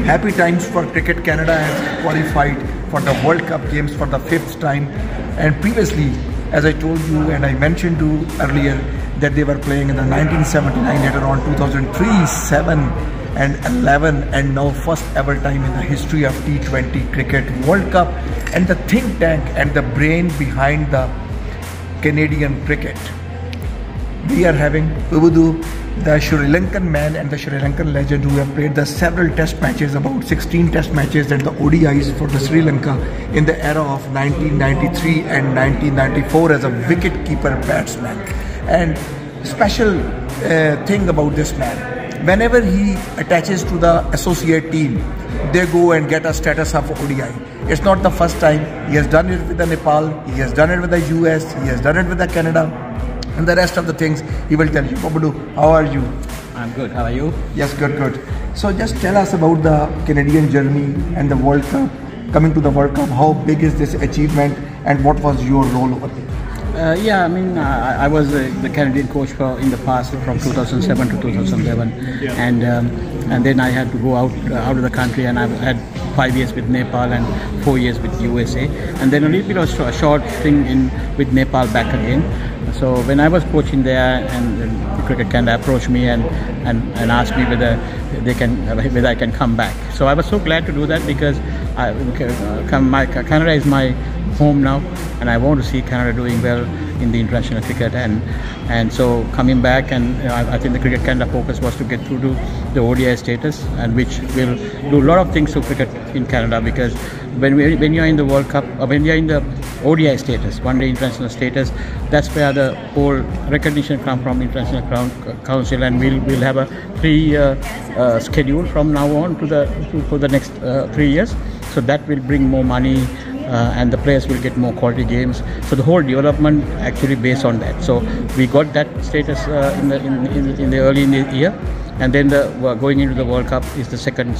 Happy times for Cricket. Canada has qualified for the World Cup games for the 5th time. And previously, as I told you and I mentioned to earlier, that they were playing in the 1979, later on 2003, 7 and 11, and now first ever time in the history of T20 Cricket World Cup. And the think tank and the brain behind the Canadian cricket. We are having Pubudu, the Sri Lankan man and the Sri Lankan legend, who have played the several test matches, about 16 test matches and the ODIs for the Sri Lanka in the era of 1993 and 1994 as a wicket-keeper batsman. And special thing about this man, whenever he attaches to the associate team, they go and get a status of ODI. It's not the first time. He has done it with the Nepal, he has done it with the US, he has done it with the Canada, and the rest of the things he will tell you. Pubudu, how are you? I'm good. How are you? Yes, good. So just tell us about the Canadian journey and the World Cup. Coming to the World Cup, how big is this achievement and what was your role over there? Yeah, I mean, I was the Canadian coach in the past from 2007 to 2011, and then I had to go out of the country, and I had 5 years with Nepal and 4 years with USA, and then a little bit of a short string with Nepal back again. So when I was coaching there, and Cricket Canada approached me and asked me whether I can come back. So I was so glad to do that, because Canada is my home now, and I want to see Canada doing well in the international cricket, and so coming back, and I think the Cricket Canada focus was to get through to the ODI status, and which will do a lot of things to cricket in Canada, because when you're in the World Cup, or when you're in the ODI status, one day international status, that's where the whole recognition comes from International Council, and we'll have a 3-year schedule from now on for the next 3 years. So that will bring more money, and the players will get more quality games. So the whole development actually based on that. So we got that status in the early in the year, and then going into the World Cup is the second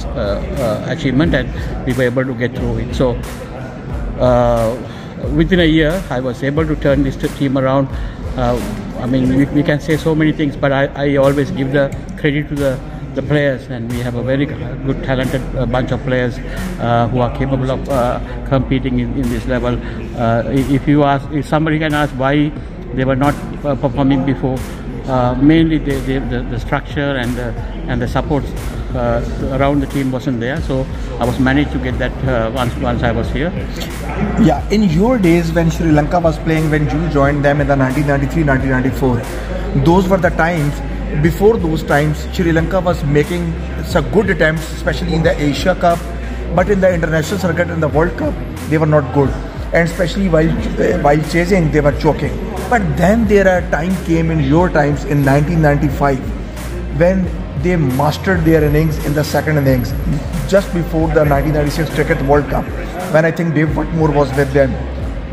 achievement, and we were able to get through it. So within a year, I was able to turn this team around. I mean, we can say so many things, but I always give the credit to the players, and we have a very good, talented bunch of players who are capable of competing in this level. If somebody can ask why they were not performing before, mainly the structure and the support around the team wasn't there. So I was managed to get that once I was here. Yeah, in your days when Sri Lanka was playing, when you joined them in the 1993-1994, those were the times. Before those times, Sri Lanka was making some good attempts, especially in the Asia Cup, but in the international circuit in the World Cup, they were not good, and especially while chasing, they were choking. But then there time came in your times in 1995 when they mastered their innings in the second innings, just before the 1996 Cricket World Cup, when I think Dave Watmore was with them.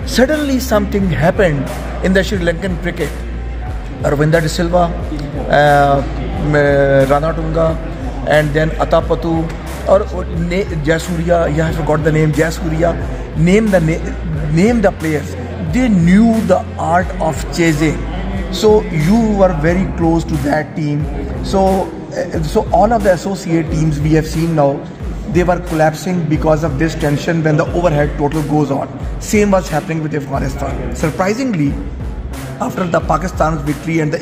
Suddenly something happened in the Sri Lankan cricket. Arvinda de Silva, Rana Tunga, and then Atapatu, or Jayasuriya, I forgot the name, Jayasuriya, name the players. They knew the art of chasing. So you were very close to that team. So all of the associate teams we have seen now, they were collapsing because of this tension when the overhead total goes on. Same was happening with Afghanistan. Surprisingly, after the Pakistan's victory and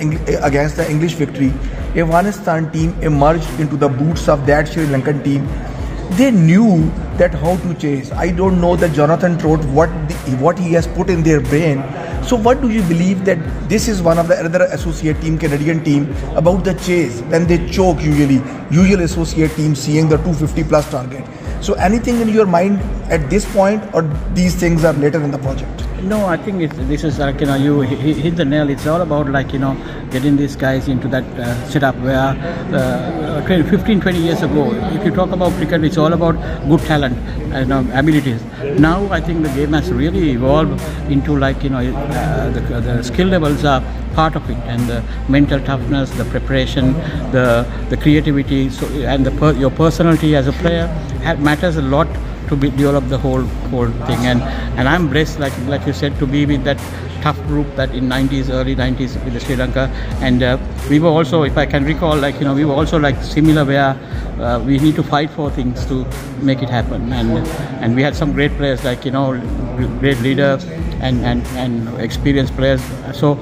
against the English victory, Afghanistan team emerged into the boots of that Sri Lankan team. They knew that how to chase. I don't know that Jonathan Trott, what he has put in their brain. So what do you believe that this is one of the other associate team, Canadian team, about the chase, when they choke usual associate team seeing the 250 plus target. So anything in your mind at this point, or these things are later in the project? No, I think this is like, you hit the nail. It's all about getting these guys into that setup where 15-20 years ago, if you talk about cricket, it's all about good talent and abilities. Now I think the game has really evolved into the skill levels are part of it, and the mental toughness, the preparation, the creativity, and your personality as a player matters a lot develop the whole thing. And I'm blessed, like you said, to be with that tough group that in early 90s with the Sri Lanka. And we were also, if I can recall, we were also similar, where we need to fight for things to make it happen. And we had some great players, great leader and experienced players. So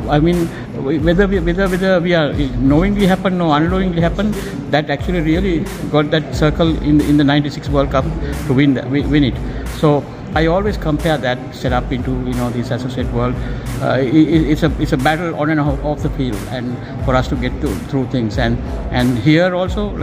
I mean, whether we are knowingly happen or unknowingly happen, that actually really got that circle in the '96 World Cup to win it. So I always compare that setup into this associate world. It's a battle on and off the field, and for us to get through things. And here also,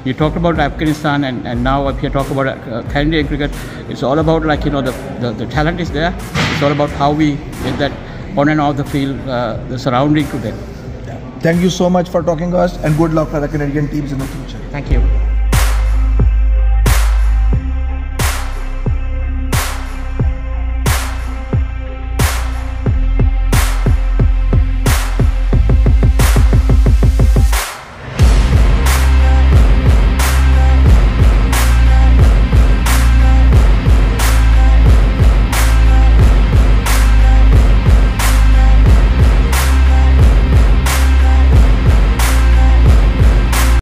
you talked about Afghanistan, and now if you talk about Canadian cricket, it's all about the talent is there. It's all about how we get that on and off the field, the surrounding to them. Thank you so much for talking to us, and good luck for the Canadian teams in the future. Thank you.